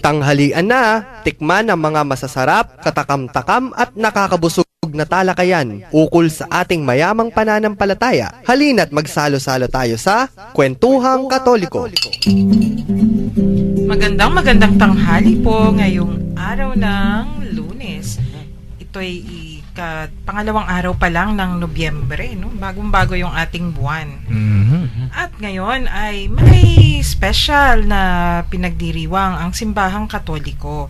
Tanghalian na, tikman ang mga masasarap, katakam-takam at nakakabusog na talakayan ukol sa ating mayamang pananampalataya. Halina't magsalo-salo tayo sa Kwentuhang Katoliko. Magandang tanghali po ngayong araw ng Lunes. Ito'y pangalawang araw pa lang ng Nobyembre, no? Bagong-bago yung ating buwan. At ngayon ay may special na pinagdiriwang ang Simbahang Katoliko.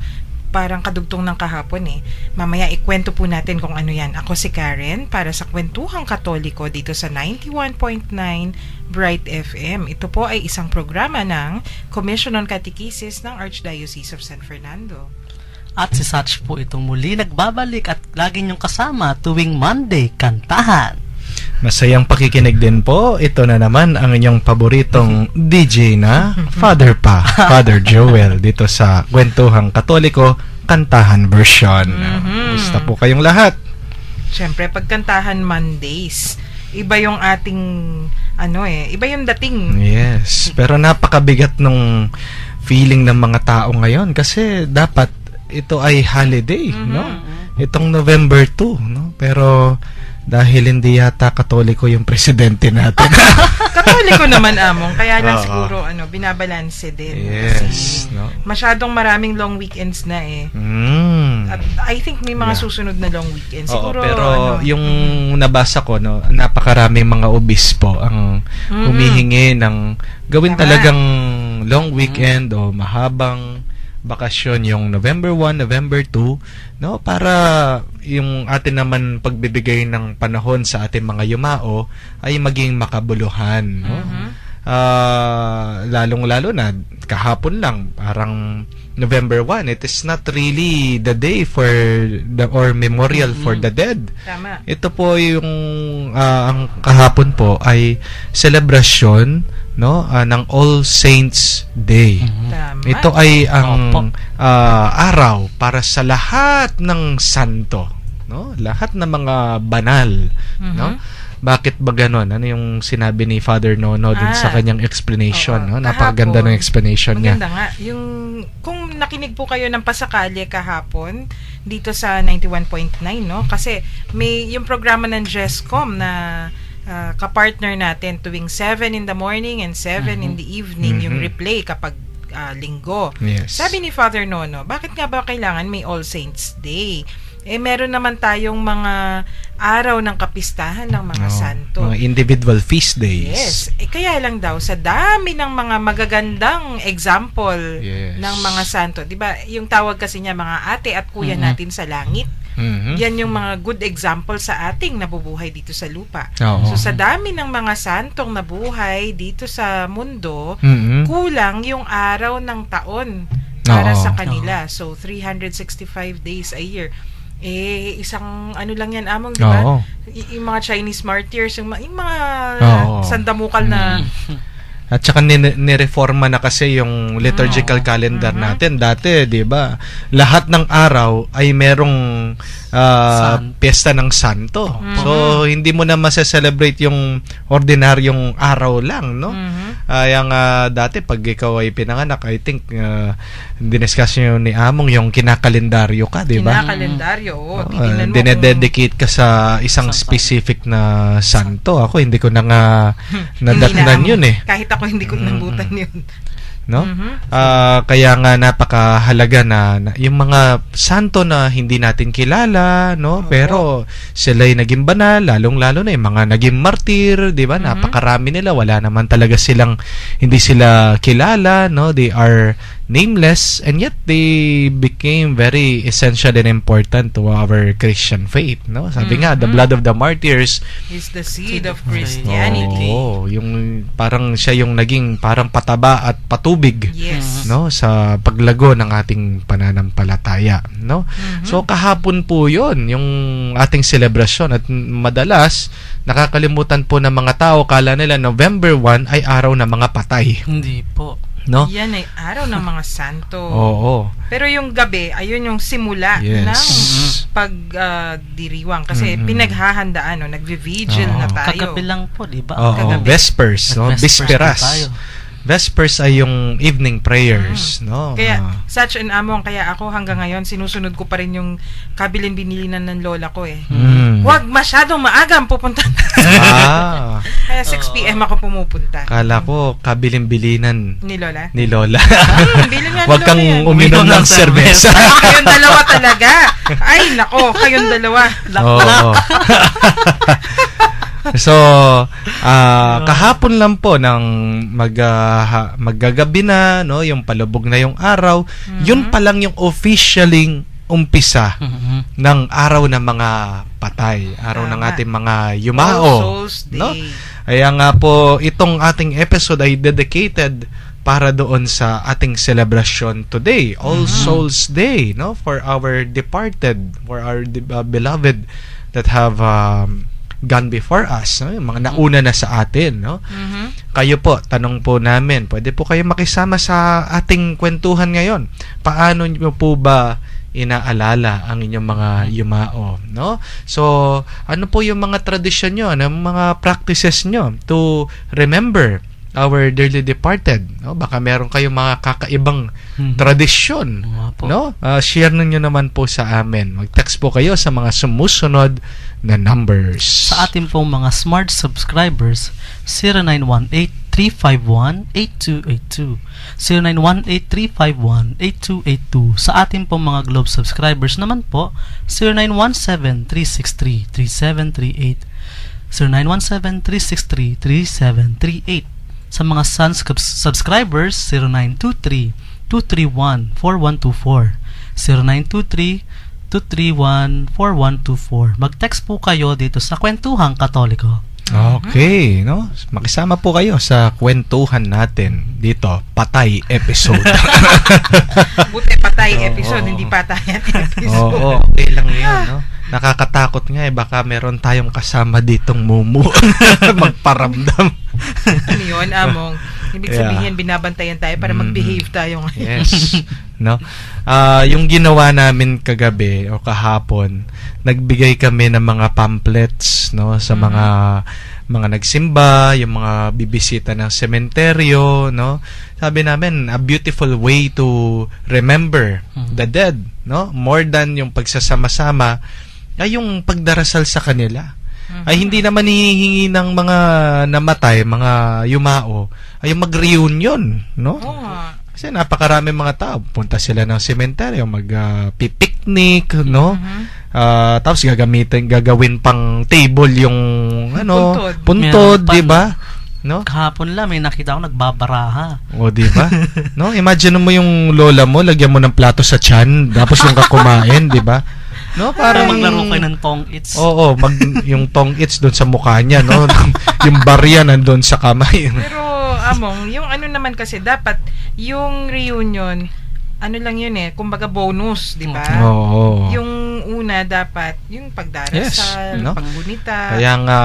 Parang kadugtong ng kahapon eh. Mamaya ikwento po natin kung ano yan. Ako si Karen para sa Kwentuhang Katoliko dito sa 91.9 Bright FM. Ito po ay isang programa ng Commission on Catechesis ng Archdiocese of San Fernando. At si Satch po itong muli nagbabalik at lagi niyong kasama tuwing Monday, kantahan. Masayang pakikinig din po. Ito na naman ang inyong paboritong DJ na Father Joel dito sa Kwentuhang Katoliko Kantahan version. Gusto po kayong lahat. Siyempre, pagkantahan Mondays, iba yung ating iba yung dating. Yes, pero napakabigat nung feeling ng mga tao ngayon kasi dapat ito ay holiday, no? Itong November 2, no? Pero dahil hindi yata Katoliko yung presidente natin. Katoliko naman, Among. Kaya lang siguro binabalanse din. Yes, kasi no? Masyadong maraming long weekends na eh. At I think may mga susunod na long weekends. Siguro, pero yung nabasa ko, no, napakaraming mga obispo ang humihingi ng gawin talagang long weekend o mahabang bakasyon yung November 1, November 2, no, para yung atin naman pagbibigay ng panahon sa ating mga yumao ay maging makabuluhan, no? Lalong-lalo na kahapon lang, parang November 1, it is not really the day for or memorial for the dead. Tama. Ito po yung ang kahapon po ay celebration, no, ng All Saints Day. Tama. Ito ay ang araw para sa lahat ng santo, no? Lahat ng mga banal, no? Bakit ba gano'n? Ano yung sinabi ni Father Nono dun sa kanyang explanation, no? Napakaganda ng explanation niya. Maganda nga. Yung kung nakinig po kayo ng pasakali kahapon dito sa 91.9, no? Kasi may yung programa ng GESCOM na kapartner natin tuwing 7 in the morning and 7 in the evening, yung replay kapag linggo. Yes. Sabi ni Father Nono, bakit nga ba kailangan may All Saints Day? Meron naman tayong mga araw ng kapistahan ng mga santo. Mga individual feast days. Yes. Kaya lang daw, sa dami ng mga magagandang example ng mga santo, di ba, yung tawag kasi niya mga ate at kuya natin sa langit, yan yung mga good example sa ating nabubuhay dito sa lupa. So sa dami ng mga santong nabuhay dito sa mundo, kulang yung araw ng taon para sa kanila. So 365 days a year. Isang lang yan, Among, di ba? Yung mga Chinese martyrs, yung mga sandamukal na at saka nireforma na kasi yung liturgical calendar natin. Dati, di ba, lahat ng araw ay merong piyesta ng santo. So, hindi mo na masaselebrate yung ordinaryong araw lang, no? Yung dati, pag ikaw ay pinanganak, I think, diniscuss nyo ni Among yung kinakalendaryo ka, di ba? Kinakalendaryo, Dinededicate ka sa isang specific na santo. Ako, hindi ko na nga nadatnan yun eh. Kahit ako hindi ko nabutan yun. No? Kaya nga napakahalaga na yung mga santo na hindi natin kilala, no? Pero sila ay naging banal, lalong-lalo na yung mga naging martir, di ba? Napakarami nila, wala naman talaga silang, hindi sila kilala, no? They are nameless and yet they became very essential and important to our Christian faith, no? Sabi nga, the blood of the martyrs is the seed of Christianity. Yung parang siya yung naging parang pataba at patubig, no, sa paglago ng ating pananampalataya, no? So kahapon po 'yon yung ating celebration at madalas nakakalimutan po ng mga tao, kala nila November 1 ay araw ng mga patay. Hindi po. No? Yan ay araw ng mga santo. Oo. Pero yung gabi, ayun yung simula ng pagdiriwang. Kasi pinaghahandaan, nagvi-vigil na tayo. Kagabi lang po, di ba? Vespers, no? Bisperas. Vespers ay yung evening prayers, no? Kaya, such an among, kaya ako hanggang ngayon, sinusunod ko pa rin yung kabilin-binilinan ng lola ko eh. Huwag masyadong maagang pupunta. Ah, Kaya 6 p.m. ako pumupunta. kala ko kabilin-bilinan Ni lola. ni Lola. Bilin nga ni Huwag lola kang yan. uminom ng serbesa. Kayong dalawa talaga. Ay, nako, kayong dalawa. Oo. So, kahapon lang po ng maggagabi na, no, yung palubog na yung araw, yun pa lang yung officialing umpisa ng araw ng mga patay, araw ng Tama. ating mga yumao, All Souls Day. no? Kaya nga po itong ating episode ay dedicated para doon sa ating celebration today, All Souls Day, no, for our departed, for our beloved that have gone before us, no? Yung mga nauna na sa atin, no? Kayo po, tanong po namin, pwede po kayo makisama sa ating kwentuhan ngayon. Paano niyo po ba inaalala ang inyong mga yumao, no? So, ano po yung mga tradisyon nyo, ano mga practices nyo to remember our dearly departed, no? Baka meron kayong mga kakaibang tradisyon, no? Share ninyo naman po sa amin. Mag-text po kayo sa mga sumusunod na numbers. Sa ating pong mga smart subscribers, 0918-351-8282. 0918-351-8282. Sa ating pong mga Globe subscribers naman po, 0917-363-3738. 0917-363-3738. Sa mga Sun subscribers, 0923-231-4124. 0923-231-4124. Mag-text po kayo dito sa Kwentuhang Katoliko. Okay, no? Makisama po kayo sa kwentuhan natin dito, patay episode. Buti patay episode, hindi patayan episode. Oo, okay lang 'yan, no? Nakakatakot nga baka meron tayong kasama ditong mumu magparamdam. Ano yun, among? Ibig sabihin, binabantayan tayo para mag-behave tayo ngayon. Yes. No? Yung ginawa namin kagabi o kahapon, nagbigay kami ng mga pamphlets, no, sa mga nagsimba, yung mga bibisita ng sementeryo, no? Sabi namin, a beautiful way to remember the dead, no? More than yung pagsasama-sama, ay yung pagdarasal sa kanila. Ay hindi naman hihingi ng mga namatay, mga yumao, ay yung mag-reunion, no? Kasi napakarami mga tao, punta sila ng sementeryo, mag-picnic, no? Tapos gagawin pang table yung puntod, di ba? No? Kahapon lang may nakita ko nagbabaraha. O, di ba? No, imagine mo yung lola mo, lagyan mo ng plato sa tiyan, tapos yung kumain, di ba? No, Para maglaro kayo ng tong its. Oo, yung tong its doon sa mukha niya, no? Yung barya nandoon sa kamay. Pero, among, yung ano naman kasi, dapat, yung reunion, ano lang yun kumbaga bonus, di ba? Oo. Yung una, dapat, yung pagdarasal, Yes, no? paggunita. Kaya nga,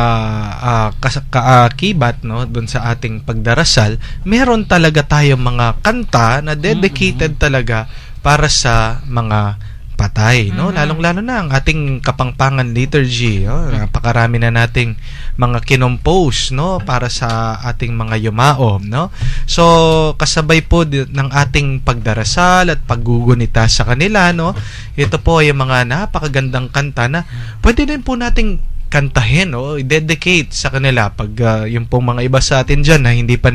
kaakibat, no, doon sa ating pagdarasal, meron talaga tayong mga kanta na dedicated talaga para sa mga patay, no? Lalong-lalo na ang ating Kapangpangan liturgy, no? Napakarami na nating mga kinompose, no, para sa ating mga yumao, no? So, kasabay po ng ating pagdarasal at paggugunita sa kanila, no? Ito po ay mga napakagandang kanta na pwede din po nating kantahin, no? I-dedicate sa kanila pag yung pong mga iba sa atin dyan na hindi pa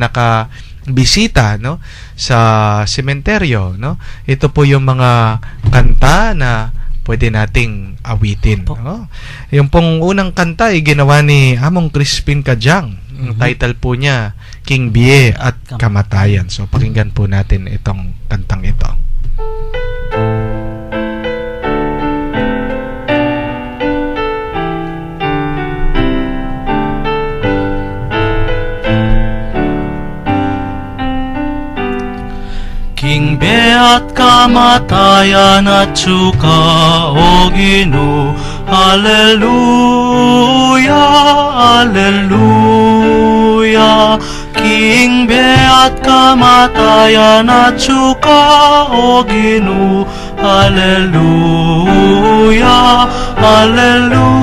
bisita, no, sa sementeryo, no? Ito po yung mga kanta na pwede nating awitin, no? Yung pong unang kanta ay ginawa ni Among Crispin Kajang. Ang title po niya, King Bie at Kamatayan. So pakinggan po natin itong kantang ito. King at kamatayan at suka, O Ginoo, Hallelujah, Hallelujah. King at kamatayan at suka, O Ginoo, Hallelujah, Hallelujah.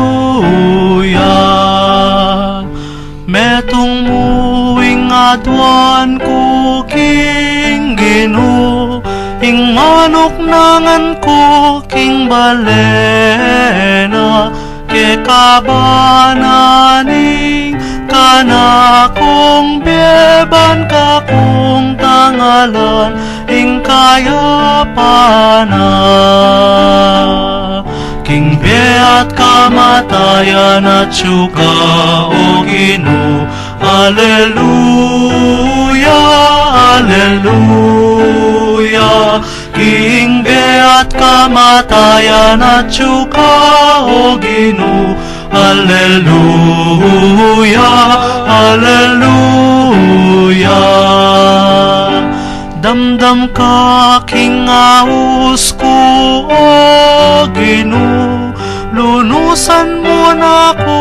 Metong muwing adwan ko king Ginoo, ing manok nangan ko king balena, ke kabananing kanakong beban kakong tangalan ing kayapana. King beat kamatayan at syuka o Ginoo, Alleluia, Alleluia. King beat kamatayan at syuka o Ginoo, Alleluia, Alleluia. Damdam ka king aus ko o Ginoo, lunusan mo na ko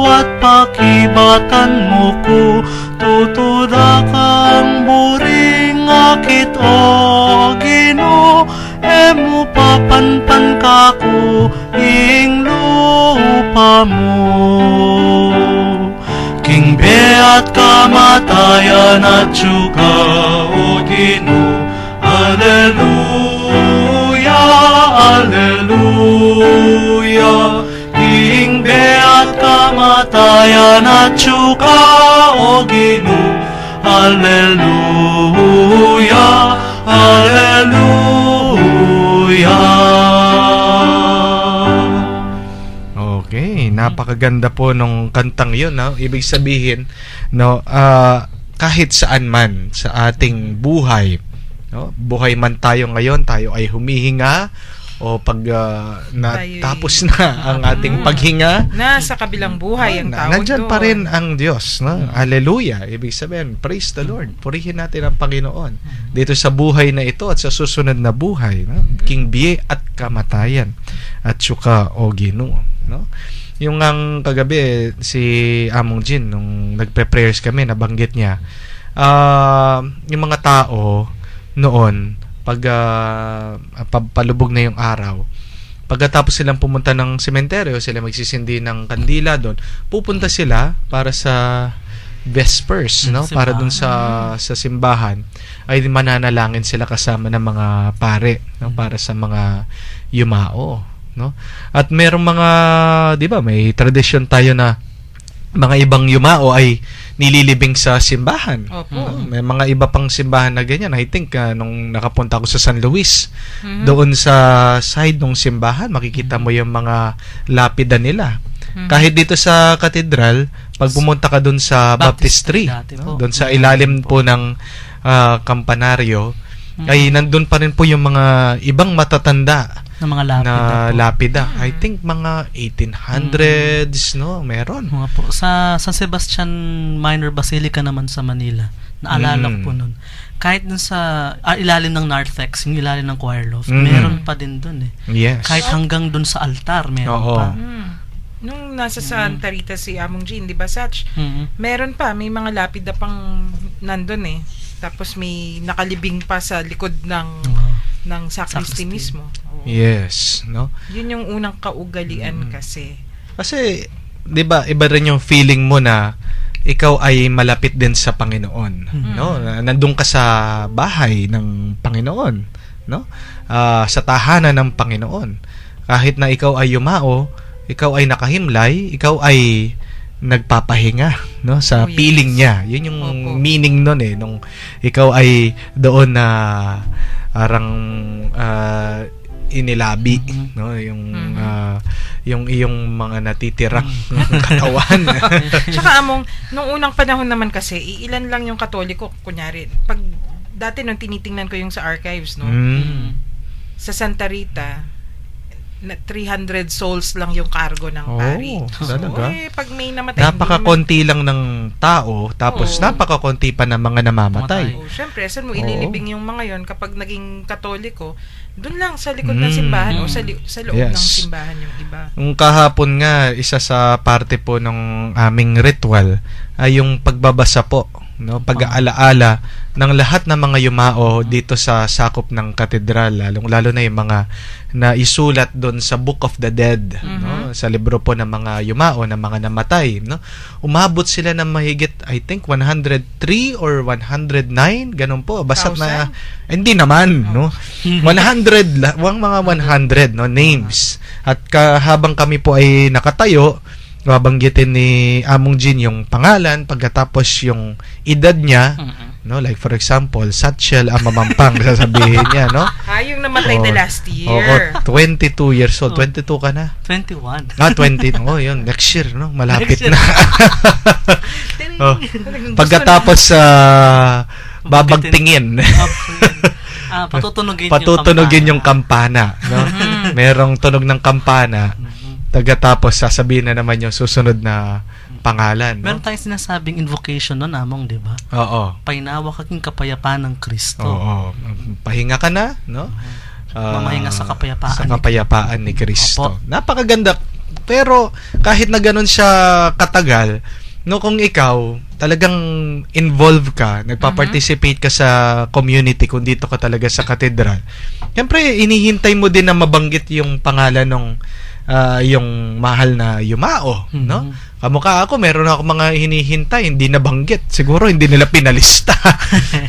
at pakibatan mo ko, tutuda kang buring akit o Ginoo, emo papanpan ka ko ing lupa mo. King beat kamatayan at syuka o Ginoo, Alleluia, Alleluia. King beat kamatayan at syuka o Ginoo, Alleluia, Alleluia. Okay, napakaganda po nung kantang yun, no? Ibig sabihin, no, kahit saan man sa ating buhay, no, buhay man tayo ngayon, tayo ay humihinga o pag natapos na ang ating paghinga, Nasa kabilang buhay ang tawag nandyan doon. pa rin ang Diyos, no? Hallelujah. Ibig sabihin, praise the Lord. Purihin natin ang Panginoon dito sa buhay na ito at sa susunod na buhay, no? King biye at kamatayan at syuka o Ginoo, no? Yung ang kagabi si Among Jin nung nagpe-prayers kami, nabanggit niya yung mga tao noon pag palubog na yung araw, pagkatapos silang pumunta ng sementeryo, sila magsisindi ng kandila doon, pupunta sila para sa Vespers, no? Para doon sa simbahan, ay mananalangin sila kasama ng mga pare, no? Para sa mga yumao, no? At merong mga, 'di ba, may tradisyon tayo na mga ibang yumao ay nililibing sa simbahan. Opo. No? May mga iba pang simbahan na ganyan. I think nung nakapunta ako sa San Luis, doon sa side ng simbahan, makikita mo yung mga lapida nila. Kahit dito sa katedral, pag pumunta ka doon sa Baptistry, dati no? po. Doon sa ilalim po ng kampanaryo, ay nandun pa rin po yung mga ibang matatanda ng mga lapida na po. lapida. I think mga 1800s, no? Meron. Mga po. Sa San Sebastian Minor Basilica naman sa Manila, naalala ko po nun. Kahit dun sa ilalim ng narthex, yung ilalim ng choir loft, meron pa din dun eh. Yes. Kahit hanggang dun sa altar, meron Oo. pa. Nung nasa Santa Rita si Among Jean, di ba, Satch? Mhm. Meron pa, may mga lapida pang nandun eh. Tapos may nakalibing pa sa likod ng sacristy Sacristy. mismo. Oo. Yes, no? Yun yung unang kaugalian kasi. Kasi 'di ba, iba rin yung feeling mo na ikaw ay malapit din sa Panginoon, no? Nandun ka sa bahay ng Panginoon, no? Sa tahanan ng Panginoon. Kahit na ikaw ay yumao, ikaw ay nakahimlay, ikaw ay nagpapahinga, no, sa Oh, yes. piling niya. Yun yung Opo. meaning nun eh, nung ikaw ay doon na arang inilabi, no, yung iyong mga natitirang katawan. Tsaka Among, nung unang panahon naman kasi, ilan lang yung Katoliko, kunyari. Pag dati nung tinitingnan ko yung sa archives, no, sa Santa Rita, na 300 souls lang yung cargo ng pari. Talaga? Pag may namatay, Napakakonti lang ng tao, tapos Oo. napakakonti pa ng mga namamatay. Siyempre, saan mo Oo. ililibing yung mga yon kapag naging Katoliko? Doon lang sa likod ng simbahan o sa loob Yes. ng simbahan yung iba. Nung kahapon nga, isa sa parte po ng aming ritual ay yung pagbabasa po no, pag-aalaala ng lahat ng mga yumao dito sa sakop ng katedral, lalo na yung mga na isulat doon sa Book of the Dead, no, sa libro po ng mga yumao, ng mga namatay, no. Umabot sila ng mahigit, I think 103 or 109, ganun po, basta na hindi naman, no. 100 mga 100, no, names. At habang kami po ay nakatayo, babanggitin ni Among Jean yung pangalan, pagkatapos yung edad niya, no, like for example, Satchel Amamampang, sasabihin niya, no? Yung namatay na last year. Oo, 22 years old. 22 ka na? 21. 20. Oh, yun. Next year, no? Malapit Next year. na. Oh, pagkatapos babagtingin. Patutunugin yung kampana, no? Merong tunog ng kampana. Pagkatapos sasabihin na naman yung susunod na pangalan, no? Meron tayong sinasabing invocation nun, Among, di ba? Oo. Painawa kaking kapayapaan ng Kristo. Oo. Pahinga ka na, no? Mamahinga sa kapayapaan. Sa kapayapaan ni Kristo. Opo. Napakaganda. Pero kahit na ganun siya katagal, no, kung ikaw talagang involved ka, nagpa-participate ka sa community, kung dito ka talaga sa katedral, siyempre inihintay mo din na mabanggit yung pangalan ng yung mahal na yumao, no? Kamukha ako, meron ako mga hinihintay, hindi nabanggit. Siguro hindi nila pinalista,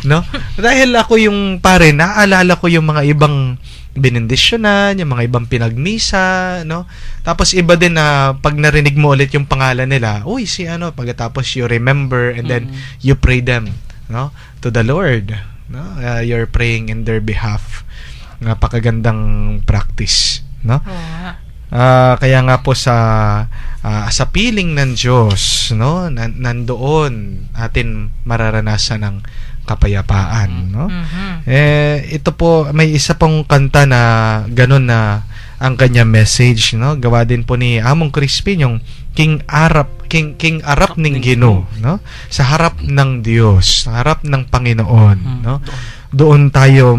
no? Dahil ako yung pare, naaalala ko yung mga ibang binindisyonan, yung mga ibang pinagmisa, no? Tapos iba din na pag narinig mo ulit yung pangalan nila, uy, si ano, pagkatapos you remember and then you pray them, no? To the Lord, no? You're praying in their behalf. Napakagandang practice, no? Kaya nga po sa piling ng Diyos, no, nandoon atin mararanasan ng kapayapaan, no. Ito po, may isa pong kanta na ganun na ang kanya message, no. Gawa din po ni Among Crispin, yung King Arap ning Ginoo, no, sa harap ng Diyos, sa harap ng Panginoon, no. Doon tayo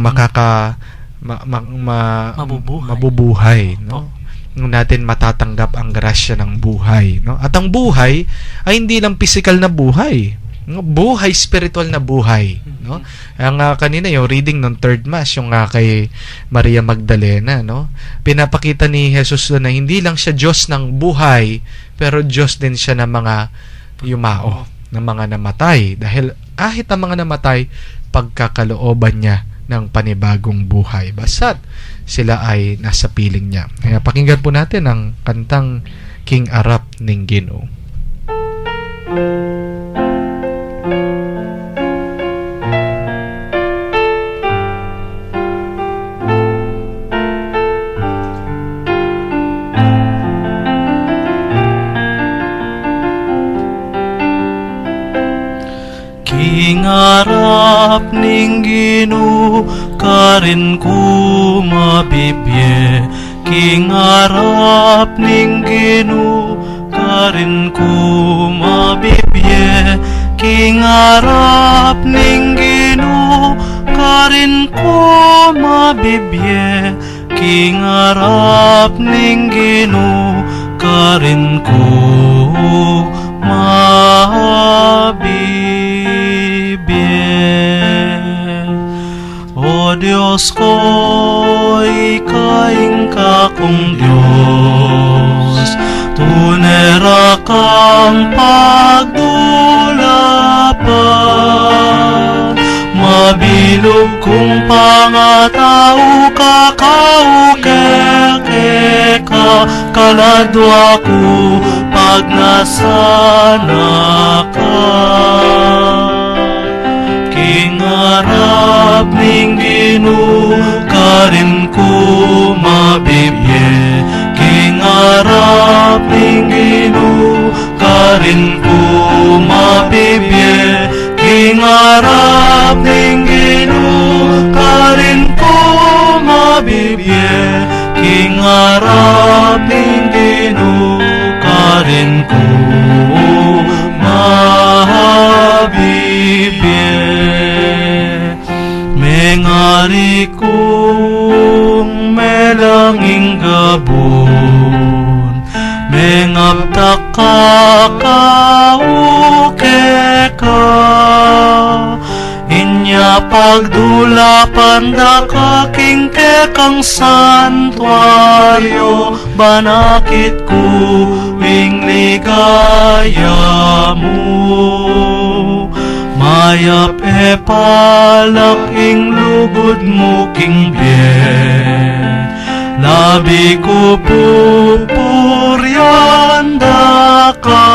mabubuhay, no. Natin matatanggap ang grasya ng buhay, no? At ang buhay ay hindi lang physical na buhay, no? Buhay spiritual na buhay, no? Ang kanina yung reading ng third mass, yung kay Maria Magdalena, no? Pinapakita ni Jesus na hindi lang siya Diyos ng buhay, pero Diyos din siya ng mga yumao, ng mga namatay, dahil kahit ang mga namatay, pagkakalooban niya ng panibagong buhay, basta't sila ay nasa piling niya. Kaya pakinggan po natin ang kantang King Arap ning Ginoo. King Arap ning Ginoo, karin ko mabibye. King Arap ning Ginoo, karin ko mabibye. King Arap ning Ginoo, karin ko mabibye. King Arap ning Ginoo, karin ko mabibye. O Diyos ko, ikaing kakong Diyos, tunera kang pagdulapan. Mabilog kong pangatao kakauke ka, kaladwa ko pag nasana ka. King Arap ning Ginoo, karin ko mabibye. King Arap ning Ginoo, karin ko mabibye. King Arap ning Ginoo, karin ko mabibye. King Arap ning Ginoo, karin ko mabibye. Mengari kong melanging gabon, mengaptak kakauke ka. Agdula pandakaking kekang santuaryo, banakit ko ing ligaya mo. Mayap palak ing lugod mo king bien, labi ko pupurianda ka.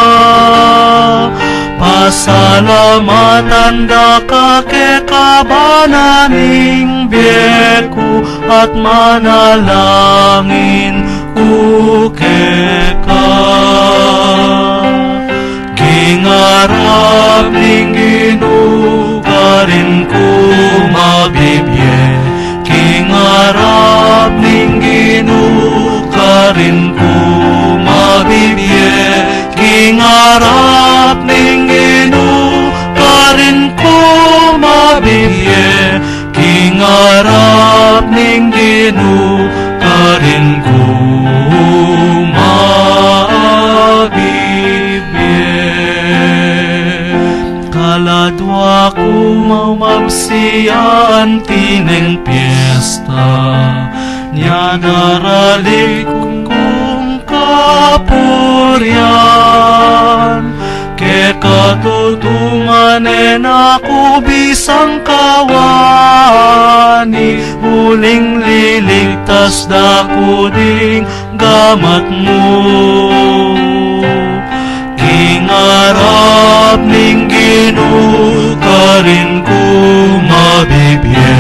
Pasalamatan da ka ke kabananing beku, at manalangin ku ke ka. Kingarap ning ginugarin ko mabibye, kingarap ning ginugarin ko mabibye, kingarap ning ginugarin ko mabibye, kingarap ning ginugarin ko kaladwa ko mamamsiyan tineng piyesta, niya daralik kong kapuryan. Ke katutunganen ako bisang kawani, huling liligtas dako ding gamat mo. Kingarap ning ginugarin ko mabibye,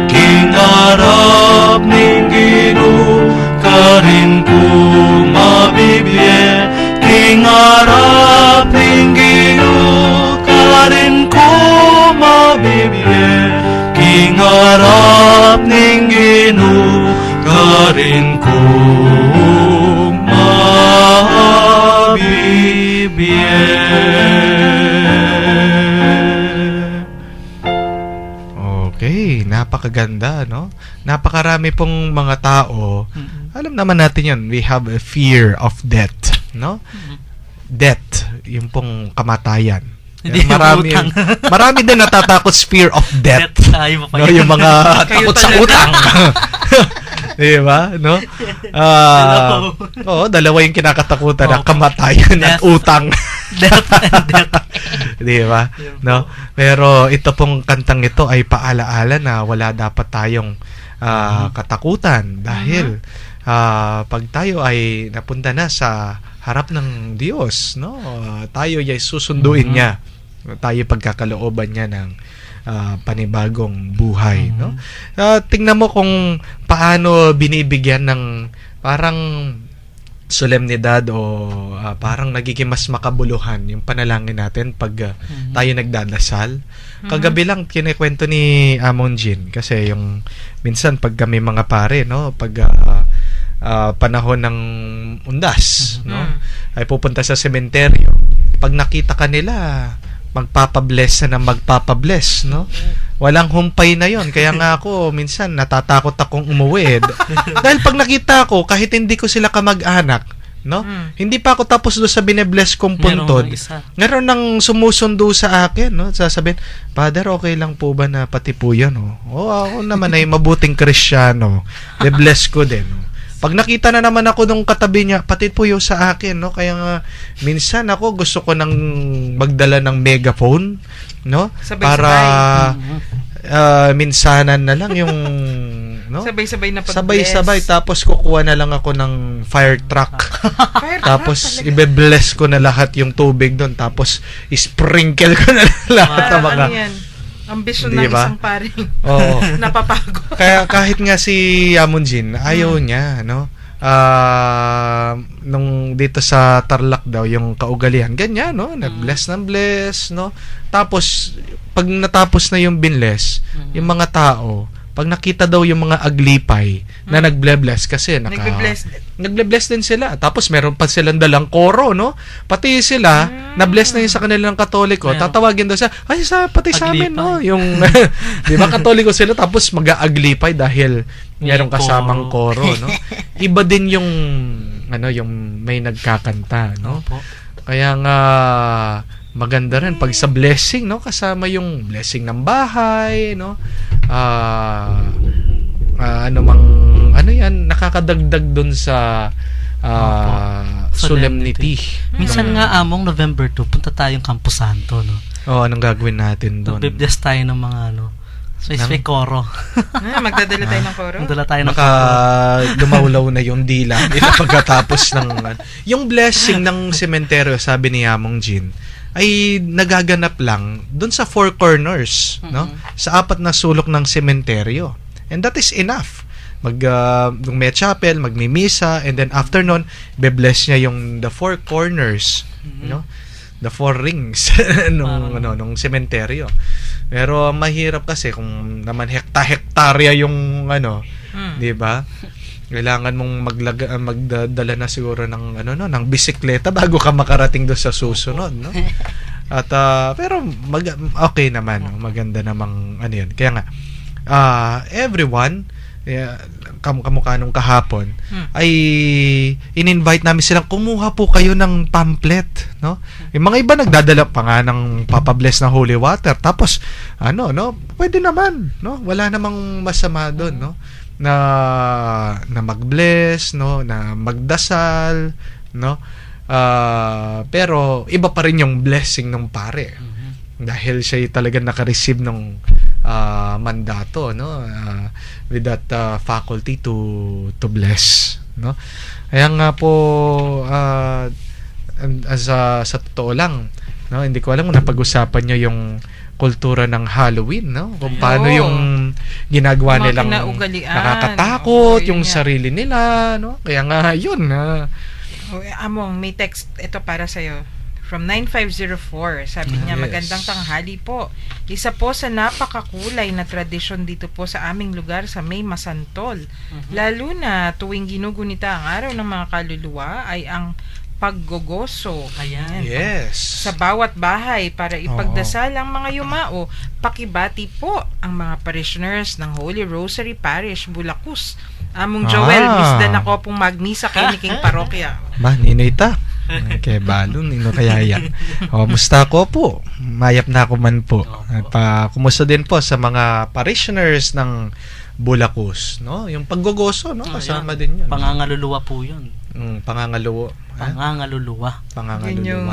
kingarap ning ginugarin ko mabibye, kingarap ning ginugarin ko mabibye, kingarap ning ginugarin ko Okay, napakaganda, no? Napakarami pong mga tao. Alam naman natin yun, we have a fear of death, no? Death, yung pong kamatayan. Hindi Marami, utang. marami din natatakot sa fear of death. Tayo pa No, yung mga Kayo takot sa talaga. utang. Di ba? No? Oo, dalawa yung kinakatakutan na kamatayan at Death. utang. Death and death. Di ba? No? Pero ito pong kantang ito ay paalaala na wala dapat tayong katakutan dahil pag tayo ay napunta na sa harap ng Diyos, no? Tayo ay susunduin niya. Tayo pagkakalooban niya ng panibagong buhay, no? Tingnan mo kung paano binibigyan ng parang solemnidad o parang nagiging mas makabuluhan yung panalangin natin pag tayo nagdadasal. Kagabi lang kinikwento ni Amon Jean kasi yung minsan pag kami mga pare, no, pag panahon ng undas, no, ay pupunta sa sementeryo. Pag nakita ka nila, magpapabless na magpapabless, no? Walang humpay na yon. Kaya nga ako, minsan, natatakot akong umuwi. Dahil pag nakita ko, kahit hindi ko sila kamag-anak, no? Hindi pa ako tapos doon sa binebless kong puntod. Meron nang sumusundo sa akin, no? Sasabihin, Father, okay lang po ba na pati po yan, no? Ako naman ay mabuting Kristyano. Be-bless ko din, no? Pag nakita na naman ako nung katabi niya, pati po yung sa akin, no? Kaya nga, minsan ako gusto ko nang magdala ng megaphone, no? Sabay-sabay. Para minsanan na lang yung, no? Sabay-sabay na pag-bless. Sabay-sabay, tapos kukuha na lang ako ng fire truck. Fire Tapos, truck talaga. ibe-bless ko na lahat yung tubig doon. Tapos, sprinkle ko na lahat ng mga... Ano yan? Ambisyon Di ng ba? isang pare. Oo. Napapagod. Kaya kahit nga si Amonjin, ayaw niya, no? Nung dito sa Tarlac daw, yung kaugalian, ganyan, no? Nag-bless ng bless, no? Tapos, pag natapos na yung binless, yung mga tao, pag nakita daw yung mga aglipay na nagble-bless kasi nagble-bless din sila. Tapos meron pa silang dalang koro, no? Pati sila, na-bless na yun sa kanilang Katoliko. Tatawagin daw siya, ay, pati sa amin, no? Yung, di ba, Katoliko sila, tapos mag-aaglipay dahil meron kasamang koro, no? Iba din yung, ano, yung may nagkakanta, no? Kaya nga, maganda rin pag sa blessing, no? Kasama yung blessing ng bahay, no? Ano yan, nakakadagdag dun sa solemnity. Minsan nga among November 2, punta tayong Campo Santo, no? Anong gagawin natin doon? Magbibless tayo ng mga may koro. Magdadala tayo ng koro. Magdala tayo ng Maka dumawlaw na yung dila nila pagkatapos ng yung blessing ng sementeryo, sabi ni Among Jean, ay nagaganap lang doon sa four corners, no? Sa 4 na sulok ng sementeryo. And that is enough. Nung may chapel, magmimisa, and then after nun, be-bless niya yung the 4 corners, no? The 4 rings nung sementeryo. Pero mahirap kasi kung naman hektarya yung 'di ba? Kailangan mong magdadala na siguro ng ng bisikleta bago ka makarating doon sa susunod, no? At pero okay naman, maganda namang yun. Kaya nga everyone kamukha nung kahapon ay in-invite namin silang kumuha po kayo ng pamphlet, no? Yung mga iba nagdadala pa nga ng papabless na holy water, tapos pwede naman, no? Wala namang masama doon, no? Na mag-bless, no? Na magdasal, no? Pero iba pa rin yung blessing ng pare. Dahil siya talaga naka-receive ng mandato, no? With that faculty to bless, no? Kaya nga po sa totoo lang, no, hindi ko alam kung napag-usapan niyo yung kultura ng Halloween, no? Kung paano yung ginagawa nilang nakakatakot yung sarili nila, no? Kaya nga yun. Among, may text ito para sa'yo. From 9504, sabi niya, magandang tanghali po. Isa po sa napakakulay na tradisyon dito po sa aming lugar sa May Masantol. Lalo na tuwing ginugunita ang araw ng mga kaluluwa ay ang paggogoso. Ayan. Yes. Sa bawat bahay para ipagdasal ang mga yumao. Pakibati po ang mga parishioners ng Holy Rosary Parish, Bulacus. Among Joel, misdan ako pong magmisa kay Niking Parokya. Ninita. Okay, balon, kaya yan. Musta ko po? Mayap na ako man po. At kumusta din po sa mga parishioners ng Bulacus, no? Yung paggogoso, no? Kasama din yun. Pangangaluluwa po yun. Pangangaluluwa. Yun yung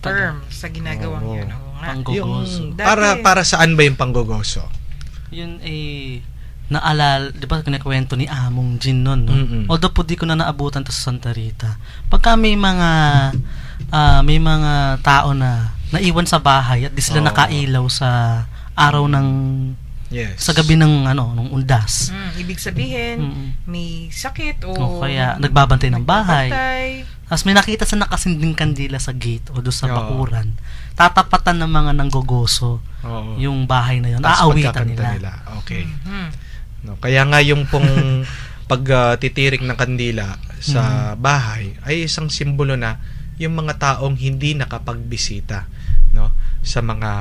term sa ginagawang yun. Panggogoso. Para saan ba yung panggogoso? Yun naalala, di ba kinikwento ni Among Jean nun, no? Although po di ko na naabutan to sa Santa Rita. Pagka may mga tao na naiwan sa bahay at di sila nakailaw sa araw ng sa gabi ng nung undas. Ibig sabihin, may sakit o kaya nagbabantay ng bahay. Tapos may nakita sa nakasinding kandila sa gate o doon sa bakuran. Tatapatan ng mga nanggogoso yung bahay na yun. Aawitan nila. Okay. No, kaya nga yung pong pagtitirik ng kandila sa bahay ay isang simbolo na yung mga taong hindi nakapagbisita, no, sa mga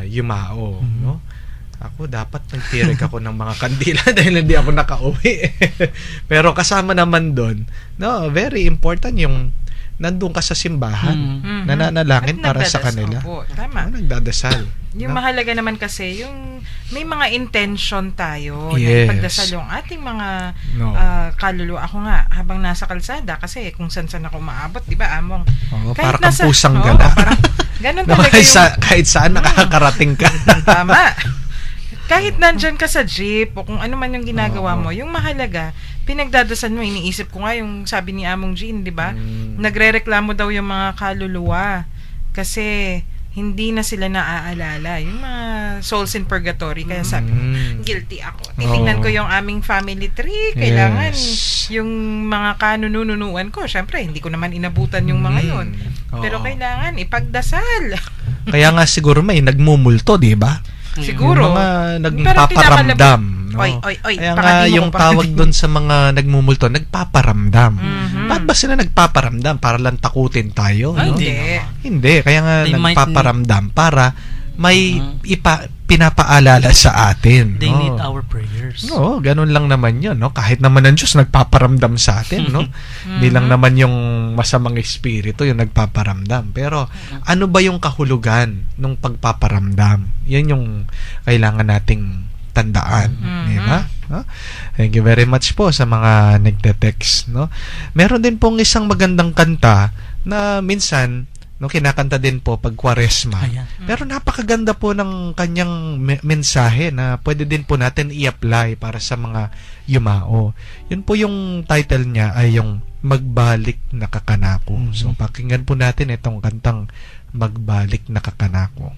yumao, no. Ako dapat nagtirik ako ng mga kandila dahil hindi ako nakauwi. Pero kasama naman doon, no, very important yung nandun ka sa simbahan, nananalangin para sa kanila. Tama. Nagdadasal. Yung mahalaga naman kasi, yung may mga intention tayo yes. na ipagdasal yung ating mga kaluluwa. Ako nga, habang nasa kalsada, kasi kung saan ako maabot, di ba, Among? Kahit parang pusang gala. Ganun talaga kahit saan nakakarating ka. Tama. Kahit nandyan ka sa jeep o kung ano man yung ginagawa mo, yung mahalaga, pinagdadasal mo, iniisip ko nga yung sabi ni Among Jean, di ba? Nagrereklamo daw yung mga kaluluwa kasi hindi na sila naaalala. Yung mga souls in purgatory. Kaya sabi, guilty ako. Titingnan ko yung aming family tree. Kailangan yung mga kanununuan ko. Syempre, hindi ko naman inabutan yung mga yun. Pero kailangan ipagdasal. Kaya nga siguro may nagmumulto, di ba? Siguro. Yung mga nagpaparamdam. No? Oy, kaya nga yung tawag doon sa mga nagmumulto, nagpaparamdam. Bakit ba sila nagpaparamdam? Para lang takutin tayo? Ay, no? Hindi. Kaya nga nagpaparamdam para may pinapaalala sa atin. They need our prayers. No, ganun lang naman yun. No? Kahit naman ang Diyos nagpaparamdam sa atin. No? Hindi lang naman yung ng masamang espiritu yung nagpaparamdam. Pero ano ba yung kahulugan ng pagpaparamdam? Yan yung kailangan nating tandaan, di ba? No? Thank you very much po sa mga nagte-text, no? Meron din pong isang magandang kanta na minsan kinakanta din po pag Kwaresma. Ayan. Pero napakaganda po ng kanyang mensahe na pwede din po natin i-apply para sa mga yumao. Yun po yung title niya ay yung Magbalik na Kakanako. So pakinggan po natin itong kantang Magbalik na Kakanako.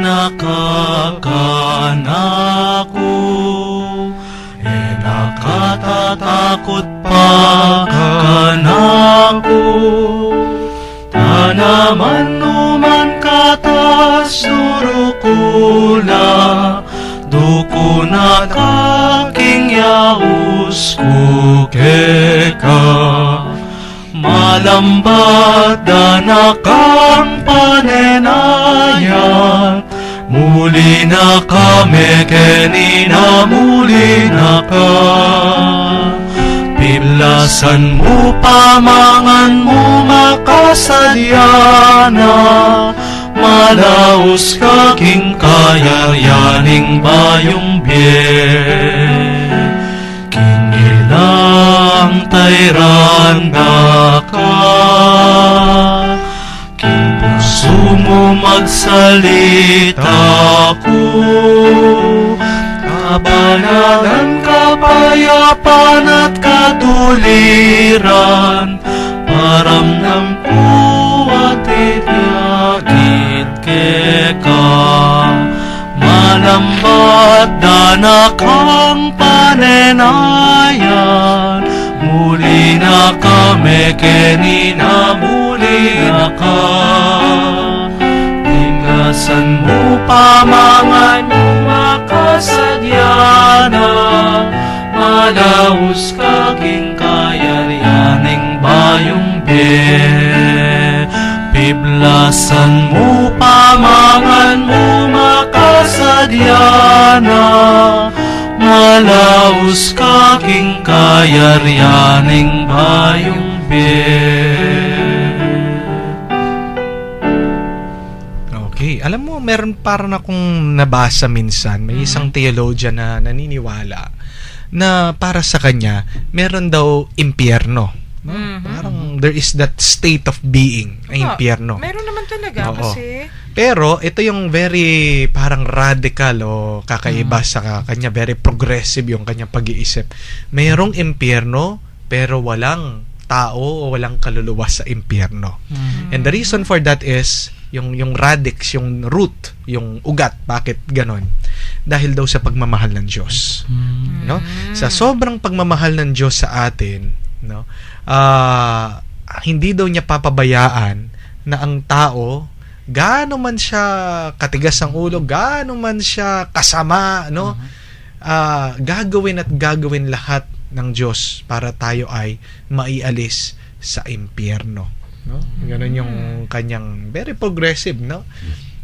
Nakakanako, nakatatakot pa kanako, tanaman numan katas durukula, duko na kaking yaus kukeka. Malambat danakang panenayan, muli na kami kenina, muli na ka. Piblasan mo pamangan mo makasadyana, malaos kaking kayaryaning bayong biye. Kingilang tayranda ka, king puso mo magsalita ko, kabanalan, kapayapan at katuliran, paramdam ko at itiyagid ka. Malambat danakang panenayan, muli na kami kenina, muli na ka. Tinggasan mo pamangan mo makasadyana, malaos kaking kayaryaning bayong biye. Piblasan mo pamangan mo makasadyana, malaos kaking kayaryaning bayong biye. Okay, alam mo, meron parang akong nabasa minsan, may isang theologian na naniniwala na para sa kanya, meron daw impyerno. No? Parang there is that state of being na impyerno. Meron naman talaga. Oo. Kasi Pero ito yung very parang radical o kakaiba sa kanya, very progressive yung kanyang pag-iisip. Mayroong impyerno pero walang tao o walang kaluluwa sa impyerno. And the reason for that is yung radix, yung root, yung ugat. Bakit ganon? Dahil daw sa pagmamahal ng Diyos. No? Sa sobrang pagmamahal ng Diyos sa atin, no? Hindi daw niya papabayaan na ang tao, gaano man siya katigas ang ulo, gaano man siya kasama, no? Gagawin at gagawin lahat ng Diyos para tayo ay maialis sa impyerno, no? Ganun yung kanyang very progressive, no?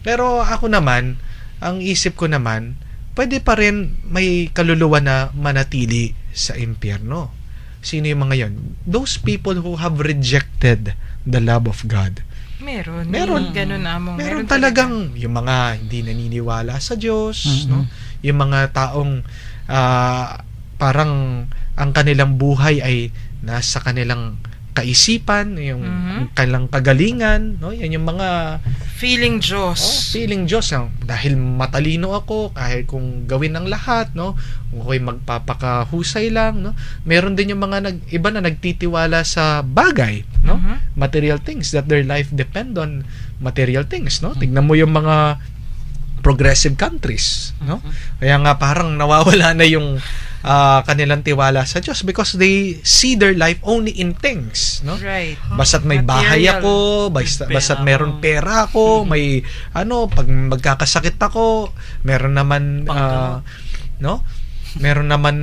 Pero ako naman, ang isip ko naman, pwede pa rin may kaluluwa na manatili sa impyerno. Sino yung mga yon? Those people who have rejected the love of God. meron. Ganun among. Meron talagang yung mga hindi naniniwala sa Diyos, no? Yung mga taong parang ang kanilang buhay ay nasa kanilang kaisipan, yung kanilang kagalingan, no? Yan yung mga feeling Diyos. Feeling Diyos. Dahil matalino ako, kahit kung gawin ng lahat, no? Kung ako'y magpapakahusay lang, no? Meron din yung mga iba na nagtitiwala sa bagay, no? Material things, that their life depend on material things, no? Tignan mo yung mga progressive countries, no? Kaya nga parang nawawala na yung kanilang tiwala sa Diyos because they see their life only in things, no? Right. Basta't may bahay ako, basta't meron pera ako, may pag magkakasakit ako, meron naman no? meron naman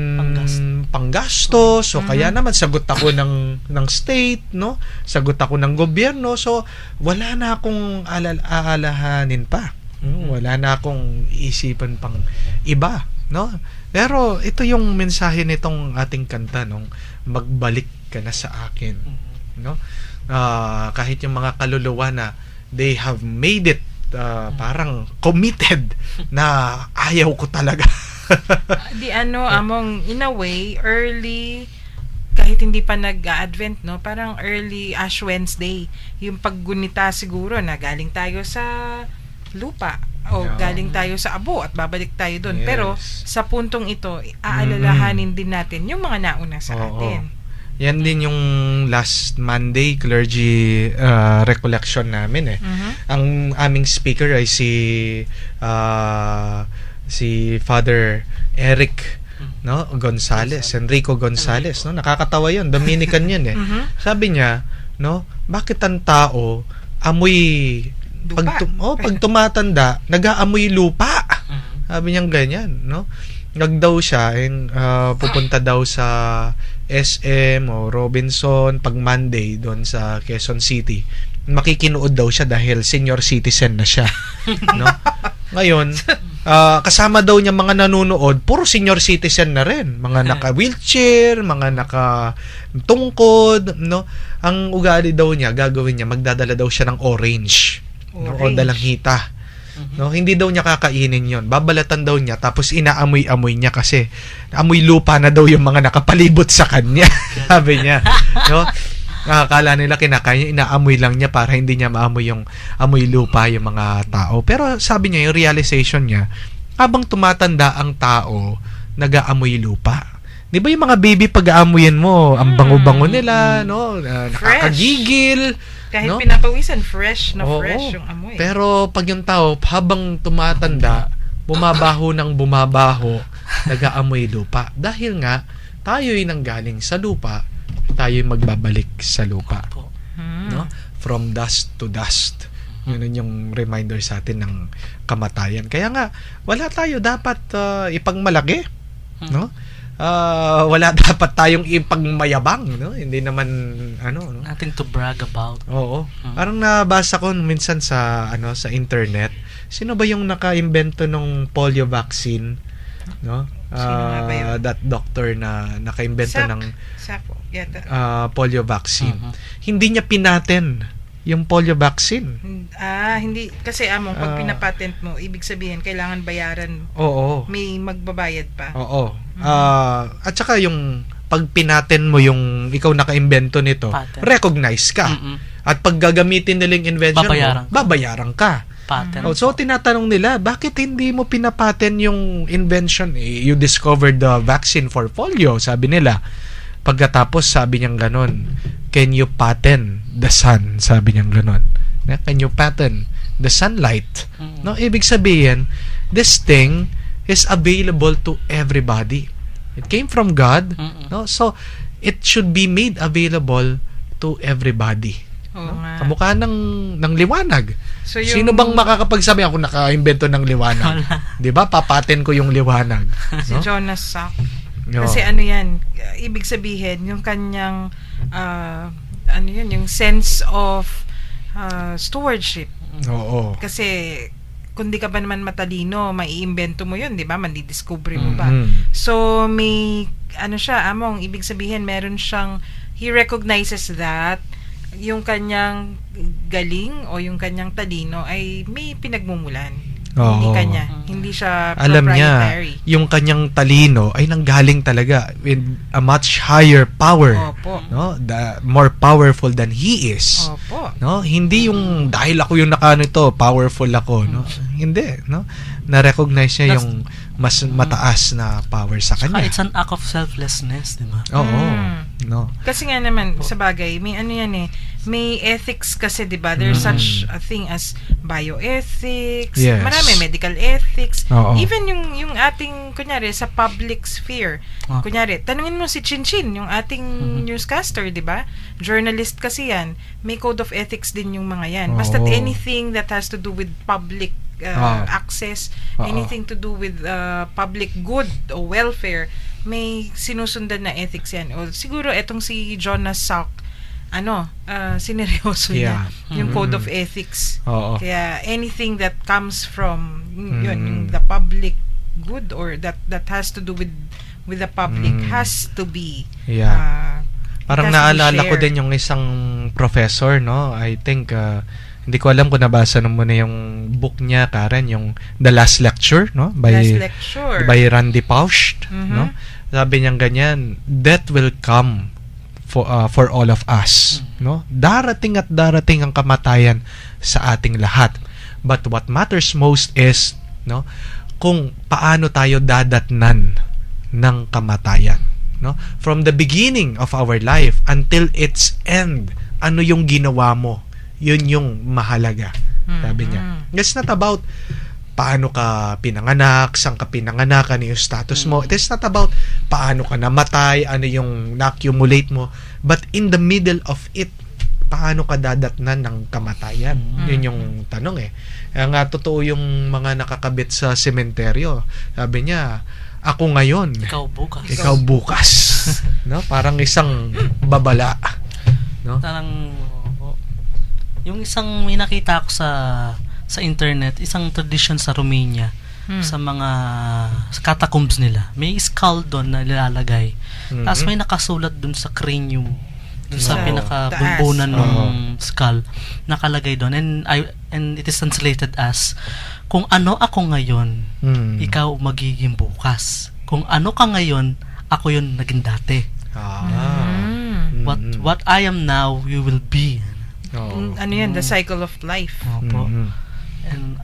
panggastos. So kaya naman sagot ako ng state, no? Sagot ako ng gobyerno. So wala na akong aalahanin pa. Wala na akong isipan pang iba, no? Pero ito yung mensahe nitong ating kanta, nung magbalik ka na sa akin, no? Kahit yung mga kaluluwa na they have made it parang committed na ayaw ko talaga. Among in a way early, kahit hindi pa nag-advent, no, parang early Ash Wednesday, yung paggunita siguro na galing tayo sa lupa o galing tayo sa abo at babalik tayo doon. Yes. Pero sa puntong ito, aalalahanin din natin yung mga nauna sa atin. Yan din yung last Monday clergy recollection namin Ang aming speaker ay si Father Eric, no, Gonzales, Enrico Gonzales, no, nakakatawa 'yun, Dominican 'yun Sabi niya, no, bakit ang tao amoy pag tumatanda, nag-aamoy lupa. Sabi niya ganyan, no? Nagdaw siya pupunta daw sa SM o Robinson pag Monday doon sa Quezon City. Makikinood daw siya dahil senior citizen na siya, no? Ngayon, kasama daw niya mga nanonood, puro senior citizen na rin, mga naka-wheelchair, mga naka-tungkod, no? Ang ugali daw niya, gagawin niya, magdadala daw siya ng orange. No? O dalanghita. No, hindi daw niya kakainin 'yon. Babalatan daw niya tapos inaamoy-amoy niya kasi amoy lupa na daw yung mga nakapalibot sa kanya. Sabi niya, no? Akala nila kinakain niya, inaamoy lang niya para hindi niya maamoy yung amoy lupa yung mga tao. Pero sabi niya, yung realization niya, habang tumatanda ang tao, nag-aamoy lupa. 'Di ba yung mga baby pag-aamuyin mo, ang bango-bango nila, no? Nakakagigil. Kahit no? pinapawisan, fresh yung amoy. Pero pag yung tao, habang tumatanda, bumabaho ng bumabaho, nag-aamoy lupa. Dahil nga, tayo'y nanggaling sa lupa, tayo'y magbabalik sa lupa. No? From dust to dust. Yun yung reminder sa atin ng kamatayan. Kaya nga, wala tayo dapat ipagmalaki. No? Wala dapat tayong ipagmayabang, no? Hindi naman no? Nothing to brag about. Oo. Parang nabasa ko minsan sa sa internet, sino ba yung naka-imbento ng polio vaccine, no? That doctor na naka-imbento ng polio vaccine. Hindi niya pinaten yung polio vaccine. Hindi. Kasi pag pinapatent mo, ibig sabihin, kailangan bayaran. Oo. May magbabayad pa. Oo. At saka yung pag pinaten mo yung ikaw naka-imbento nito, patent. Recognize ka. At pag gagamitin nila yung invention babayaran ka. Patent. So, tinatanong nila, bakit hindi mo pinapaten yung invention? You discovered the vaccine for polio, sabi nila. Pagkatapos, sabi niyang ganon, can you patent the sun? Sabi niyang ganon. Can you patent the sunlight? No, ibig sabihin, this thing is available to everybody. It came from God, no? So it should be made available to everybody. No? Kamukha ng liwanag. So sino bang makakapagsabi ako naka-imbento ng liwanag? 'Di ba? Papaten ko yung liwanag. Si No? Jonas Salk. No. Kasi yan, ibig sabihin yung kanyang yung sense of stewardship. Oo. Kasi kung di ka ba naman matalino, maiimbento mo yun, di ba? Mandidiscover mo ba? So, may, ibig sabihin, meron siyang, he recognizes that yung kanyang galing o yung kanyang talino ay may pinagmumulan. Hindi kanya. Hindi siya alam proprietary. Niya, yung kanyang talino ay nanggaling talaga with a much higher power. Opo. No? More powerful than he is. Opo. No? Hindi yung dahil ako yung nito, powerful ako, no? Hindi, no? Na-recognize niya yung mas mataas na power sa kanya. It's an act of selflessness, di ba? Oo. No. Kasi nga naman, sa bagay, may may ethics kasi, di ba? There's such a thing as bioethics, Yes. marami, medical ethics, Oo. even yung ating, kunyari, sa public sphere. Kunyari, tanungin mo si Chinchin, yung ating newscaster, di ba? Journalist kasi yan. May code of ethics din yung mga yan. Basta't Oo. anything that has to do with public access, Oo. anything to do with public good o welfare, may sinusundan na ethics yan. O siguro etong si Jonas Salk, sineryoso niya yung code of ethics. Oo. Kaya anything that comes from yung the public good or that has to do with the public has to be Parang it has to be naalala ko shared. din yung isang professor, no? I think, hindi ko alam kung nabasa mo na yung book niya, Karen, yung The Last Lecture, no? Last lecture. By Randy Pausch, no? Sabi niya ganyan, death will come for all of us, no? Darating at darating ang kamatayan sa ating lahat. But what matters most is, no? Kung paano tayo dadatnan ng kamatayan, no? From the beginning of our life until its end, ano yung ginawa mo? Yun yung mahalaga. Sabi niya. It's not about paano ka pinanganak, saan ka pinanganak, ano yung status mo. It is not about paano ka namatay, ano yung na-accumulate mo. But in the middle of it, paano ka dadatnan ng kamatayan? Yun yung tanong eh. Kaya nga, totoo yung mga nakakabit sa sementeryo. Sabi niya, ako ngayon, ikaw bukas. No? Parang isang babala. No? Parang yung isang may nakita ko sa internet, isang tradition sa Romania, sa mga catacombs nila. May skull doon na nilalagay. Tapos may nakasulat doon sa cranium, doon sa pinakabulbunan ng skull, nakalagay doon. And it is translated as, kung ano ako ngayon, ikaw magiging bukas. Kung ano ka ngayon, ako yun naging dati. What I am now, you will be. Ano yan? The cycle of life. Opo. And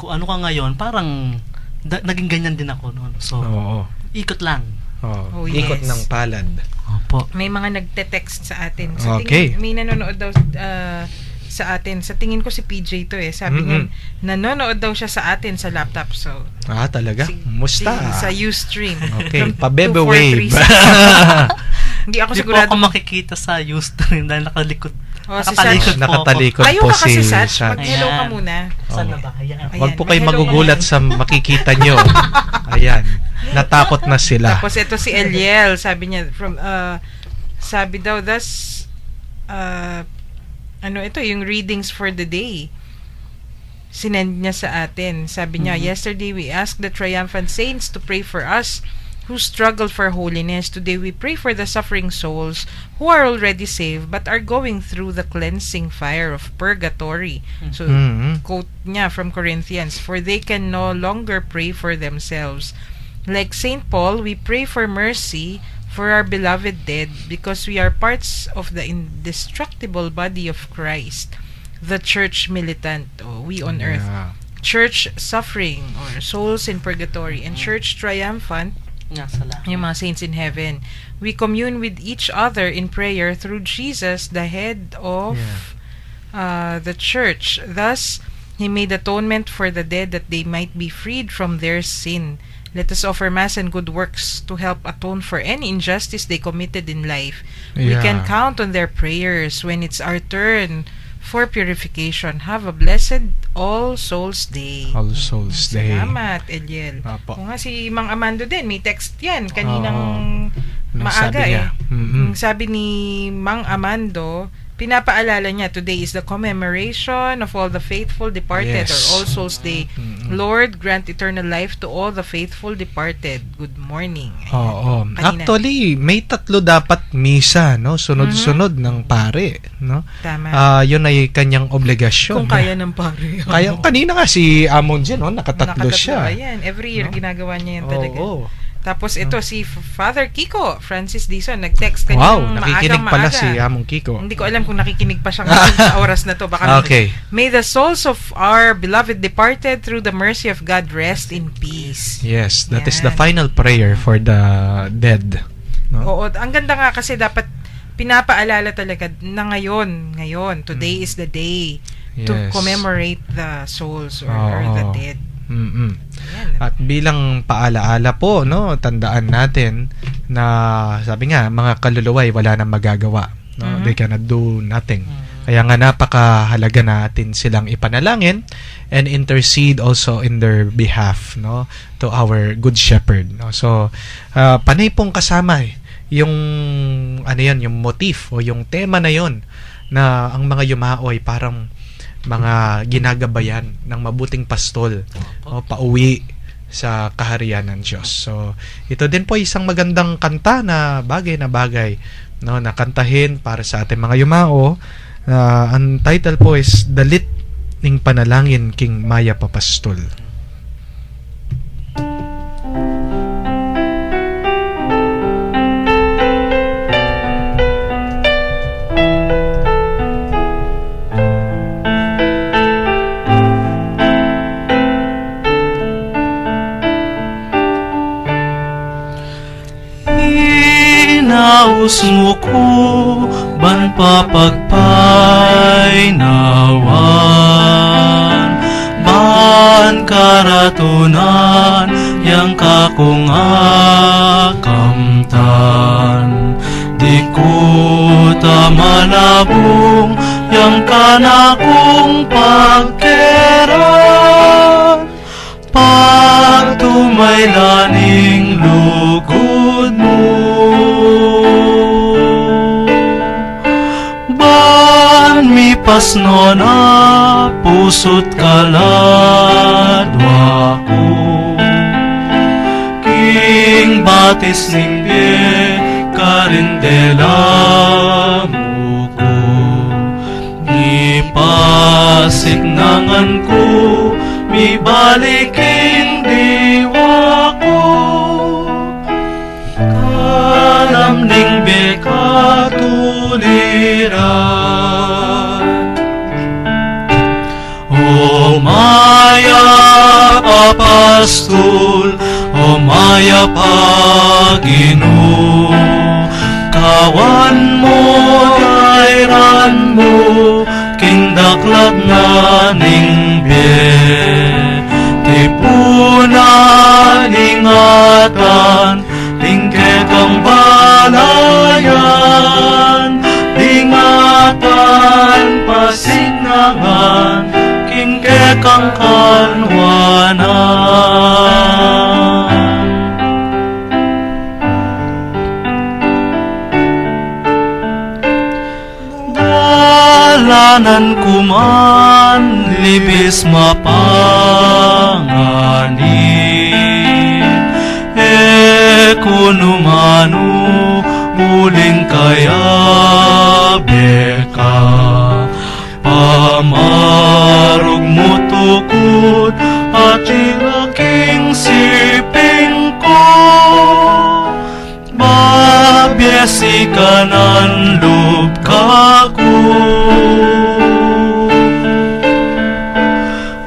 kung ano ka ngayon, parang naging ganyan din ako noon. So, ikot lang. Oh, Ikot yes. ng palad. Opo. May mga nagte-text sa atin. Okay. May nanonood daw sa atin. Sa tingin ko si PJ to eh. Sabi niya, nanonood daw siya sa atin sa laptop. So, Talaga? Musta? sa Ustream. Okay. From Pabebe wave. 2436. Hindi ako Hindi po sigurado. ako makikita sa Ustream dahil nakalikod. Si Nakatalikod po ako. Nakatalikod Ayaw po ka kasi, si Sach. Sach. Mag-hello ka Ayan. muna. Saan na ba? Ayan. Huwag po Ayan, kayo mag-hello magugulat sa makikita nyo. Ayan. Natakot na sila. Tapos ito si Eliel, sabi niya sabi daw ito yung readings for the day. Sinend niya sa atin. Sabi niya, yesterday we asked the triumphant saints to pray for us who struggle for holiness. Today we pray for the suffering souls who are already saved but are going through the cleansing fire of purgatory. So, quote niya from Corinthians, for they can no longer pray for themselves. Like St. Paul, we pray for mercy for our beloved dead because we are parts of the indestructible body of Christ, the church militant, we on earth, church suffering or souls in purgatory, and church triumphant, yung mga saints in heaven. We commune with each other in prayer through Jesus, the head of the church. Thus, He made atonement for the dead that they might be freed from their sin. Let us offer Mass and good works to help atone for any injustice they committed in life. We can count on their prayers when it's our turn for purification. Have a blessed All Souls Day. All Souls Day. Salamat, Eliel. Apo. Kung nga si Mang Amando din, may text yan kaninang Sabi maaga niya. Sabi ni Mang Amando, pinapaalala niya, today is the commemoration of all the faithful departed, or All Souls Day. Lord, grant eternal life to all the faithful departed. Good morning. Oo. Kanina. Actually, may 3 dapat misa, no? Sunod-sunod ng pare, no? Tama. Yun ay kanyang obligasyon. Kung kaya ng pare. Kaya, kanina nga si Amon Jen, no? Nakatatlo siya. Ayan, every year ginagawa niya yan talaga. Oo. Tapos ito si Father Kiko Francis Dizon nag-text Wow, kaninang nakikinig pala maaga. si Among Kiko. Hindi ko alam kung nakikinig pa siya ngayon sa oras na to. Baka Okay. May the souls of our beloved departed through the mercy of God rest in peace. Yes, that is the Yan. final prayer for the dead. No? Oo, ang ganda nga kasi dapat pinapaalala talaga na ngayon, today is the day to Yes. commemorate the souls or the dead. Yan. At bilang paalaala po, no, tandaan natin na sabi nga, mga kaluluwa ay wala nang magagawa. No? They cannot do nothing. Kaya nga napakahalaga natin silang ipanalangin and intercede also in their behalf, no, to our good shepherd, no. So panay pong kasama yung yung motif o yung tema na yon, na ang mga yumao ay parang mga ginagabayan ng mabuting pastol o pauwi sa kaharian ng Diyos. So ito din po isang magandang kanta na bagay, no, na kantahin para sa ating mga yumao. Ang title po is Dalit ning Panalangin King Maya Papastol. Hinaus mo ko ban papagpay nawan, ban karatunan yang kakong akamtan, di ko tamalabong yang kanakong pagkeran, pagtumay laning lugod mo. Pasno na pusot kaladwa ko, king batis ning pie karindela mo ko, nipasignangan ko mi baliking diwa ko, kalam ning bekatuliran. O Maya Papastol, O Maya Pagino, kawan mo, kairan mo, kindaklat na ning tipunan, ingatan, tingkek ang balayan, ingatan, pasinangan, tingkek ang kanwanan. Dalanan kuman libis mapanganin, kunumano uling kaya beka, pamarog mo tukod at iraking siping ko, babyesi kanan loob kako,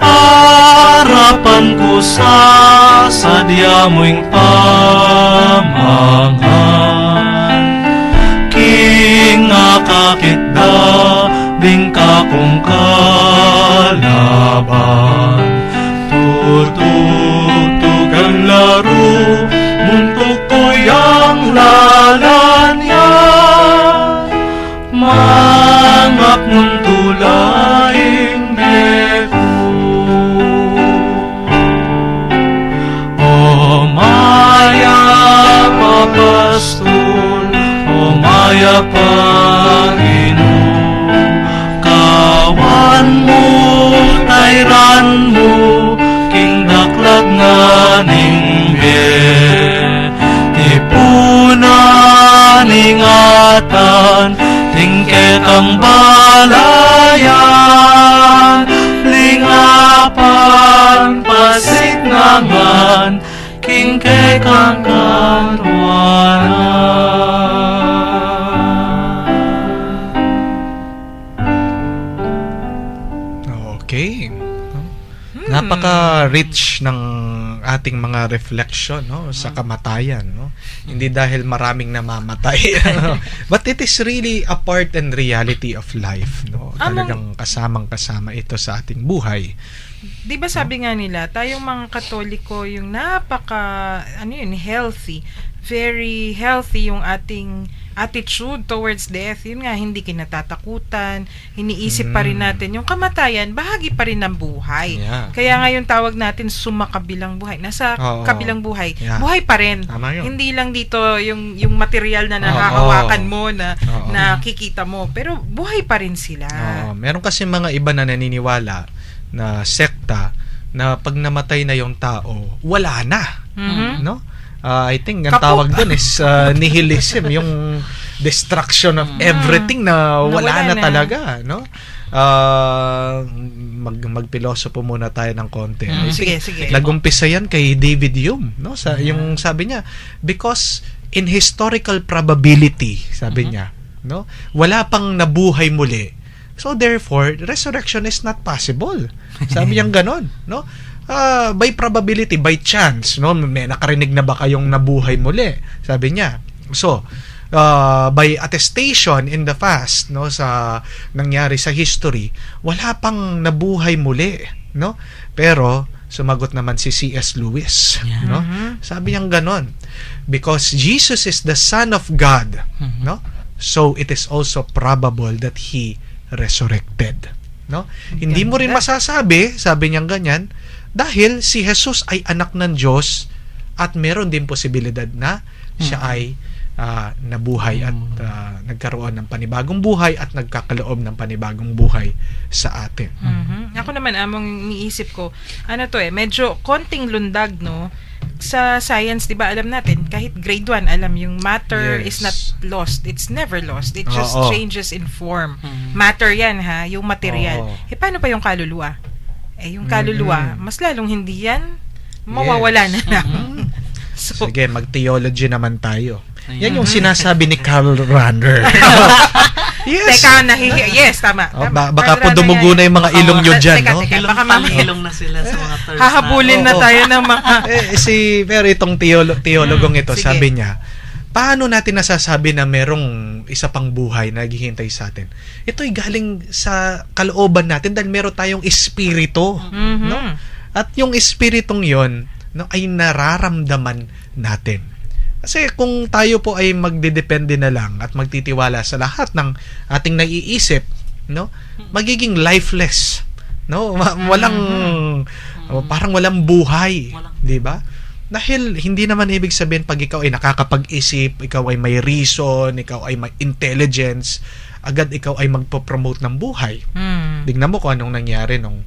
harapan ko sa sadya mo'y pamangan, king akakitda ding kakong kalaban, tutugtugang laro, muntok ko yang lalanyan, mangap ng tulaing beko. O Maya Papastol, O Maya Panginoon, kawan mo, tayran mo, king daklat nga ning tipunan, ingatan, tingkek ang balayan, lingapan, pasignangan, tingkek ang kanwanan. Okay. Napaka-rich ng ating mga reflection, no, sa kamatayan, no. Hindi dahil maraming namamatay, but it is really a part and reality of life, no. Talagang kasamang-kasama ito sa ating buhay. 'Di ba sabi nga nila, tayong mga Katoliko yung healthy, very healthy yung ating attitude towards death, yun nga, hindi kinatatakutan, iniisip pa rin natin yung kamatayan, bahagi pa rin ng buhay. Yeah. Kaya ngayon tawag natin sumakabilang buhay. Nasa kabilang buhay, buhay pa rin. Tama yun. Hindi lang dito yung material na nahahawakan mo, na nakikita mo, pero buhay pa rin sila. Meron kasi mga iba na naniniwala na sekta na pag namatay na yung tao, wala na. No? I think ang tawag dun is nihilism, yung destruction of everything na wala na talaga, no? Magpilosopo muna tayo ng konti. Sige. Nagumpisa yan kay David Hume, no? Yung sabi niya, because in historical probability, sabi niya, no? Wala pang nabuhay muli. So therefore, resurrection is not possible. Sabi niya ganon, no? By probability, by chance, no? May nakarinig na ba kayong nabuhay muli? Sabi niya. So, by attestation in the past, no, sa nangyari sa history, wala pang nabuhay muli, no? Pero sumagot naman si C.S. Lewis, no? Sabi niya ganon, because Jesus is the Son of God, no? So it is also probable that he resurrected, no? Hindi mo rin masasabi, sabi niya ganyan, dahil si Jesus ay anak ng Diyos at meron din posibilidad na siya ay nabuhay at nagkaroon ng panibagong buhay at nagkakaloob ng panibagong buhay sa atin. Ako naman, among niisip ko, medyo konting lundag, no? Sa science, di ba, alam natin, kahit grade 1, alam yung matter is not lost. It's never lost. It just changes in form. Matter yan, ha? Yung material. Paano pa yung kaluluwa? Yung kaluluwa, mas lalong hindi yan mawawala na lang. So, sige, mag-theology naman tayo. Yan yung sinasabi ni Karl Rahner. Yes. Teka, yes, tama. Baka po dumugo na yung mga ilong nyo dyan, no? Baka ilong na sila sa mga terms. Hahabulin na tayo ng mga... pero itong teologong ito, sabi niya, paano natin nasasabi na merong isa pang buhay na naghihintay sa atin? Ito'y galing sa kalooban natin dahil meron tayong espiritu, no? At yung espiritong yon, no, ay nararamdaman natin. Kasi kung tayo po ay magdedepende na lang at magtitiwala sa lahat ng ating naiisip, no, magiging lifeless, no? Parang walang buhay, 'di ba? Dahil hindi naman ibig sabihin pag ikaw ay nakakapag-isip, ikaw ay may reason, ikaw ay may intelligence, agad ikaw ay magpo-promote ng buhay. Tingnan mo kung anong nangyari nung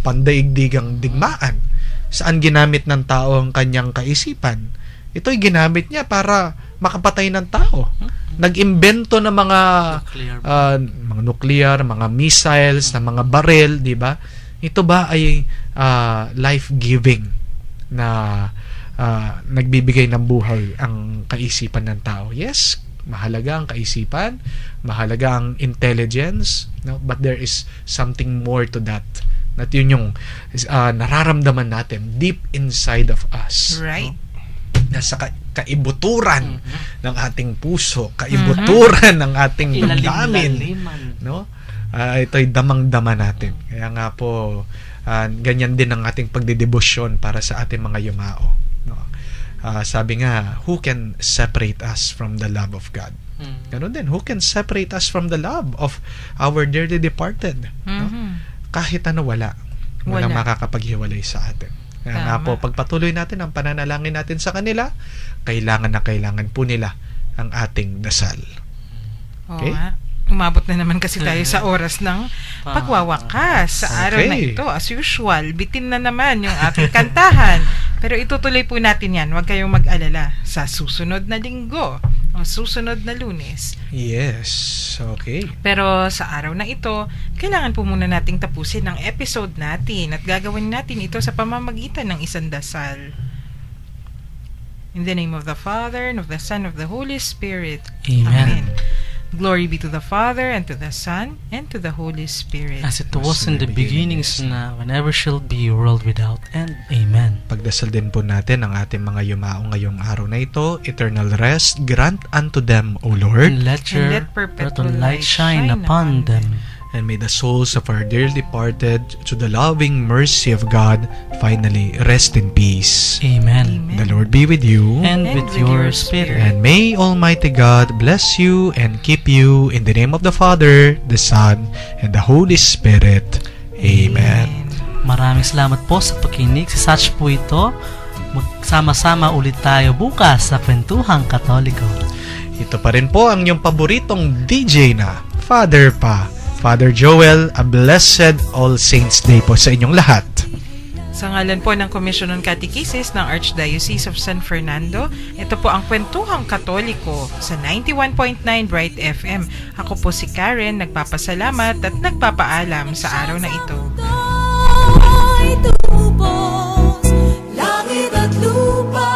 pandaigdigang digmaan. Saan ginamit ng tao ang kanyang kaisipan? Ito'y ginamit niya para makapatay ng tao. Nag-imbento ng mga nuclear, mga missiles, na mga baril, di ba? Ito ba ay life-giving na nagbibigay ng buhay ang kaisipan ng tao? Yes, mahalaga ang kaisipan, mahalaga ang intelligence, no? But there is something more to that. At yun yung nararamdaman natin deep inside of us. Right. No? Nasa kaibuturan ng ating puso, kaibuturan ng ating damdamin, no? Ito'y damang-dama natin. Kaya nga po, ganyan din ang ating pagdedebosyon para sa ating mga yumao, no? Sabi nga, who can separate us from the love of God? Ganun din, who can separate us from the love of our dearly departed? No? Kahit ano, walang makakapaghiwalay sa atin. Kaya nga po, pagpatuloy natin ang pananalangin natin sa kanila, kailangan na kailangan po nila ang ating dasal. Okay? Umabot na naman kasi tayo sa oras ng pagwawakas sa araw na ito. As usual, bitin na naman yung ating kantahan. Pero itutuloy po natin yan. Huwag kayong mag-alala sa susunod na linggo o susunod na Lunes. Yes, okay. Pero sa araw na ito, kailangan po muna nating tapusin ang episode natin at gagawin natin ito sa pamamagitan ng isang dasal. In the name of the Father, and of the Son, and of the Holy Spirit. Amen. Glory be to the Father, and to the Son, and to the Holy Spirit. As it was in the beginning, is now, and ever shall be, world without end. Amen. Pagdasal din po natin ang ating mga yumao ngayong araw na ito. Eternal rest grant unto them, O Lord. And let your perpetual light shine upon them. and may the souls of our dearly departed, to the loving mercy of God, finally rest in peace. Amen. The Lord be with you. And with your spirit. And may Almighty God bless you and keep you in the name of the Father, the Son, and the Holy Spirit. Amen. Maraming salamat po sa pakinig. Si Satch po ito. Magsama-sama ulit tayo bukas sa Kwentuhang Katoliko. Ito pa rin po ang inyong paboritong DJ na Father Pa, Father Joel. A blessed All Saints Day po sa inyong lahat. Sa ngalan po ng Commission on Catechesis ng Archdiocese of San Fernando, ito po ang Kwentuhang Katoliko sa 91.9 Bright FM. Ako po si Karen, nagpapasalamat at nagpapaalam sa araw na ito. Tubos, langit at lupa.